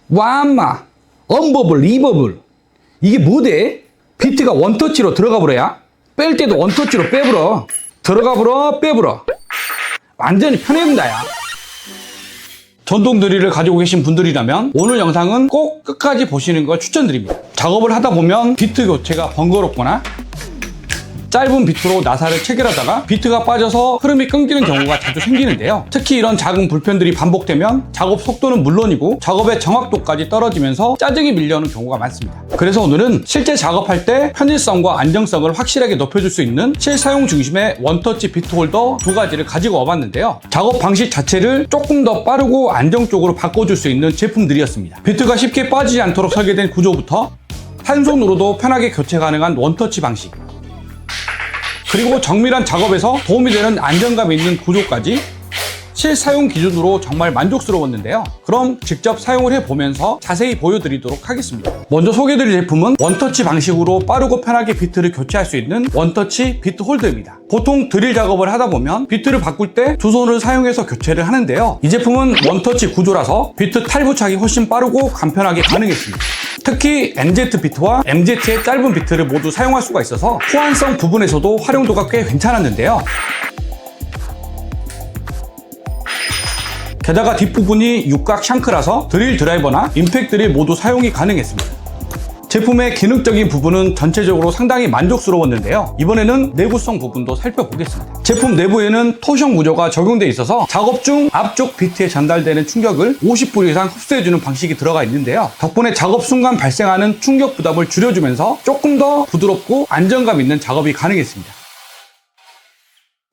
와마 언버블 리버블 이게 뭐대? 비트가 원터치로 들어가 버려야 뺄 때도 원터치로 빼버려. 들어가 버려 빼버려. 완전히 편해본다 야. 전동 드릴을 가지고 계신 분들이라면 오늘 영상은 꼭 끝까지 보시는 걸 추천드립니다. 작업을 하다 보면 비트 교체가 번거롭거나 짧은 비트로 나사를 체결하다가 비트가 빠져서 흐름이 끊기는 경우가 자주 생기는데요. 특히 이런 작은 불편들이 반복되면 작업 속도는 물론이고 작업의 정확도까지 떨어지면서 짜증이 밀려오는 경우가 많습니다. 그래서 오늘은 실제 작업할 때 편의성과 안정성을 확실하게 높여줄 수 있는 실사용 중심의 원터치 비트 홀더 두 가지를 가지고 와봤는데요. 작업 방식 자체를 조금 더 빠르고 안정적으로 바꿔줄 수 있는 제품들이었습니다. 비트가 쉽게 빠지지 않도록 설계된 구조부터 한 손으로도 편하게 교체 가능한 원터치 방식, 그리고 정밀한 작업에서 도움이 되는 안정감 있는 구조까지 실사용 기준으로 정말 만족스러웠는데요. 그럼 직접 사용을 해보면서 자세히 보여드리도록 하겠습니다. 먼저 소개해드릴 제품은 원터치 방식으로 빠르고 편하게 비트를 교체할 수 있는 원터치 비트 홀더입니다. 보통 드릴 작업을 하다 보면 비트를 바꿀 때 두 손을 사용해서 교체를 하는데요. 이 제품은 원터치 구조라서 비트 탈부착이 훨씬 빠르고 간편하게 가능했습니다. 특히 NZ 비트와 MZ의 짧은 비트를 모두 사용할 수가 있어서 호환성 부분에서도 활용도가 꽤 괜찮았는데요. 게다가 뒷부분이 육각 샹크라서 드릴 드라이버나 임팩 드릴 모두 사용이 가능했습니다. 제품의 기능적인 부분은 전체적으로 상당히 만족스러웠는데요. 이번에는 내구성 부분도 살펴보겠습니다. 제품 내부에는 토션 구조가 적용되어 있어서 작업 중 앞쪽 비트에 전달되는 충격을 50% 이상 흡수해주는 방식이 들어가 있는데요. 덕분에 작업 순간 발생하는 충격 부담을 줄여주면서 조금 더 부드럽고 안정감 있는 작업이 가능했습니다.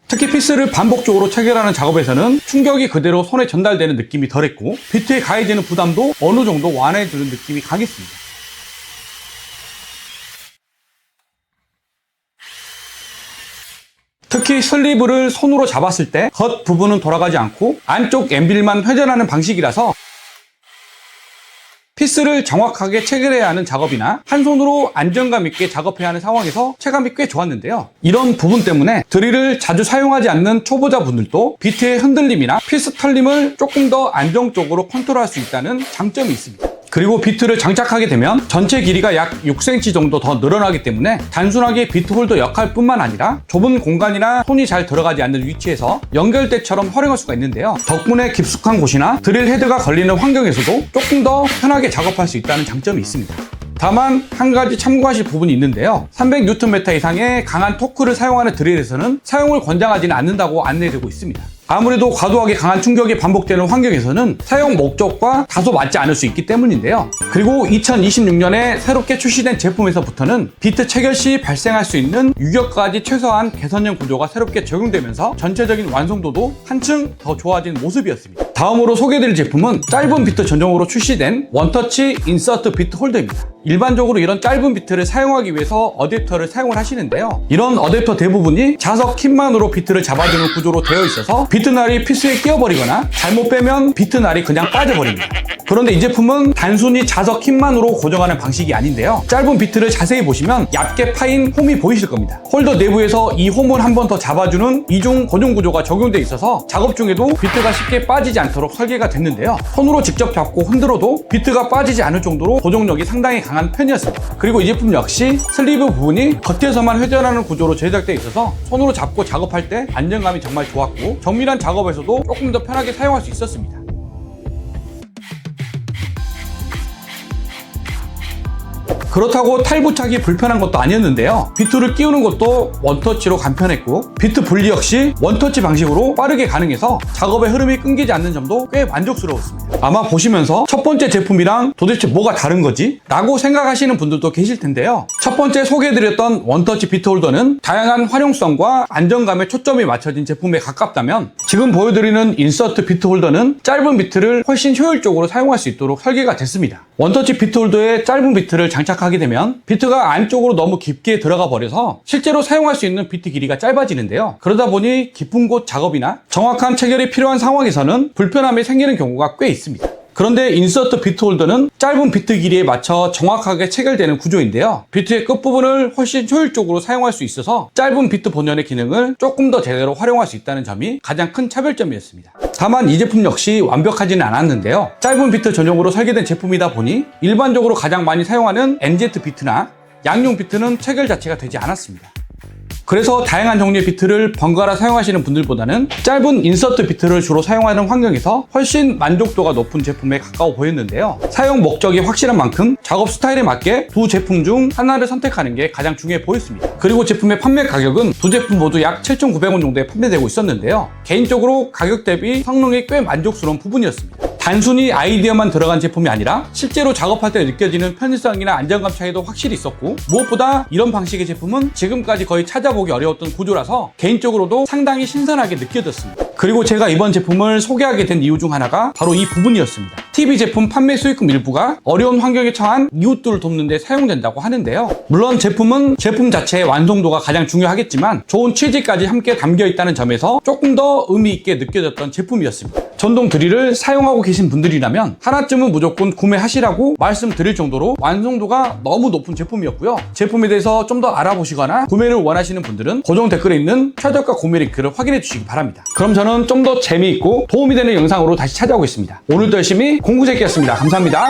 특히 피스를 반복적으로 체결하는 작업에서는 충격이 그대로 손에 전달되는 느낌이 덜했고 비트에 가해지는 부담도 어느 정도 완화해주는 느낌이 강했습니다. 특히 슬리브를 손으로 잡았을 때 겉 부분은 돌아가지 않고 안쪽 엠빌만 회전하는 방식이라서 피스를 정확하게 체결해야 하는 작업이나 한 손으로 안정감 있게 작업해야 하는 상황에서 체감이 꽤 좋았는데요. 이런 부분 때문에 드릴을 자주 사용하지 않는 초보자분들도 비트의 흔들림이나 피스 털림을 조금 더 안정적으로 컨트롤할 수 있다는 장점이 있습니다. 그리고 비트를 장착하게 되면 전체 길이가 약 6cm 정도 더 늘어나기 때문에 단순하게 비트 홀더 역할뿐만 아니라 좁은 공간이나 손이 잘 들어가지 않는 위치에서 연결대처럼 활용할 수가 있는데요. 덕분에 깊숙한 곳이나 드릴 헤드가 걸리는 환경에서도 조금 더 편하게 작업할 수 있다는 장점이 있습니다. 다만 한 가지 참고하실 부분이 있는데요. 300Nm 이상의 강한 토크를 사용하는 드릴에서는 사용을 권장하지는 않는다고 안내되고 있습니다. 아무래도 과도하게 강한 충격이 반복되는 환경에서는 사용 목적과 다소 맞지 않을 수 있기 때문인데요. 그리고 2026년에 새롭게 출시된 제품에서부터는 비트 체결 시 발생할 수 있는 유격까지 최소한 개선형 구조가 새롭게 적용되면서 전체적인 완성도도 한층 더 좋아진 모습이었습니다. 다음으로 소개해드릴 제품은 짧은 비트 전용으로 출시된 원터치 인서트 비트 홀더입니다. 일반적으로 이런 짧은 비트를 사용하기 위해서 어댑터를 사용을 하시는데요. 이런 어댑터 대부분이 자석 킴만으로 비트를 잡아주는 구조로 되어 있어서 비트날이 피스에 끼어버리거나 잘못 빼면 비트날이 그냥 빠져버립니다. 그런데 이 제품은 단순히 자석 킴만으로 고정하는 방식이 아닌데요. 짧은 비트를 자세히 보시면 얇게 파인 홈이 보이실 겁니다. 홀더 내부에서 이 홈을 한 번 더 잡아주는 이중 고정 구조가 적용되어 있어서 작업 중에도 비트가 쉽게 빠지지 않도록 설계가 됐는데요. 손으로 직접 잡고 흔들어도 비트가 빠지지 않을 정도로 고정력이 상당히 강한 편이었습니다. 그리고 이 제품 역시 슬리브 부분이 겉에서만 회전하는 구조로 제작되어 있어서 손으로 잡고 작업할 때 안정감이 정말 좋았고 정밀한 작업에서도 조금 더 편하게 사용할 수 있었습니다. 그렇다고 탈부착이 불편한 것도 아니었는데요. 비트를 끼우는 것도 원터치로 간편했고 비트 분리 역시 원터치 방식으로 빠르게 가능해서 작업의 흐름이 끊기지 않는 점도 꽤 만족스러웠습니다. 아마 보시면서 첫 번째 제품이랑 도대체 뭐가 다른 거지? 라고 생각하시는 분들도 계실 텐데요. 첫 번째 소개해드렸던 원터치 비트 홀더는 다양한 활용성과 안정감에 초점이 맞춰진 제품에 가깝다면 지금 보여드리는 인서트 비트 홀더는 짧은 비트를 훨씬 효율적으로 사용할 수 있도록 설계가 됐습니다. 원터치 비트 홀더에 짧은 비트를 장착하게 되면 비트가 안쪽으로 너무 깊게 들어가 버려서 실제로 사용할 수 있는 비트 길이가 짧아지는데요. 그러다 보니 깊은 곳 작업이나 정확한 체결이 필요한 상황에서는 불편함이 생기는 경우가 꽤 있습니다. 그런데 인서트 비트 홀더는 짧은 비트 길이에 맞춰 정확하게 체결되는 구조인데요. 비트의 끝부분을 훨씬 효율적으로 사용할 수 있어서 짧은 비트 본연의 기능을 조금 더 제대로 활용할 수 있다는 점이 가장 큰 차별점이었습니다. 다만 이 제품 역시 완벽하지는 않았는데요. 짧은 비트 전용으로 설계된 제품이다 보니 일반적으로 가장 많이 사용하는 NZ 비트나 양용 비트는 체결 자체가 되지 않았습니다. 그래서 다양한 종류의 비트를 번갈아 사용하시는 분들보다는 짧은 인서트 비트를 주로 사용하는 환경에서 훨씬 만족도가 높은 제품에 가까워 보였는데요. 사용 목적이 확실한 만큼 작업 스타일에 맞게 두 제품 중 하나를 선택하는 게 가장 중요해 보였습니다. 그리고 제품의 판매 가격은 두 제품 모두 약 7,900원 정도에 판매되고 있었는데요. 개인적으로 가격 대비 성능이 꽤 만족스러운 부분이었습니다. 단순히 아이디어만 들어간 제품이 아니라 실제로 작업할 때 느껴지는 편의성이나 안정감 차이도 확실히 있었고, 무엇보다 이런 방식의 제품은 지금까지 거의 찾아보기 어려웠던 구조라서 개인적으로도 상당히 신선하게 느껴졌습니다. 그리고 제가 이번 제품을 소개하게 된 이유 중 하나가 바로 이 부분이었습니다. TV 제품 판매 수익금 일부가 어려운 환경에 처한 이웃들을 돕는 데 사용된다고 하는데요. 물론 제품은 제품 자체의 완성도가 가장 중요하겠지만 좋은 취지까지 함께 담겨 있다는 점에서 조금 더 의미 있게 느껴졌던 제품이었습니다. 전동 드릴을 사용하고 계신 분들이라면 하나쯤은 무조건 구매하시라고 말씀드릴 정도로 완성도가 너무 높은 제품이었고요. 제품에 대해서 좀 더 알아보시거나 구매를 원하시는 분들은 고정 댓글에 있는 최저가 구매 링크를 확인해 주시기 바랍니다. 그럼 저는 좀 더 재미있고 도움이 되는 영상으로 다시 찾아오겠습니다. 오늘도 열심히 공부제끼였습니다. 감사합니다.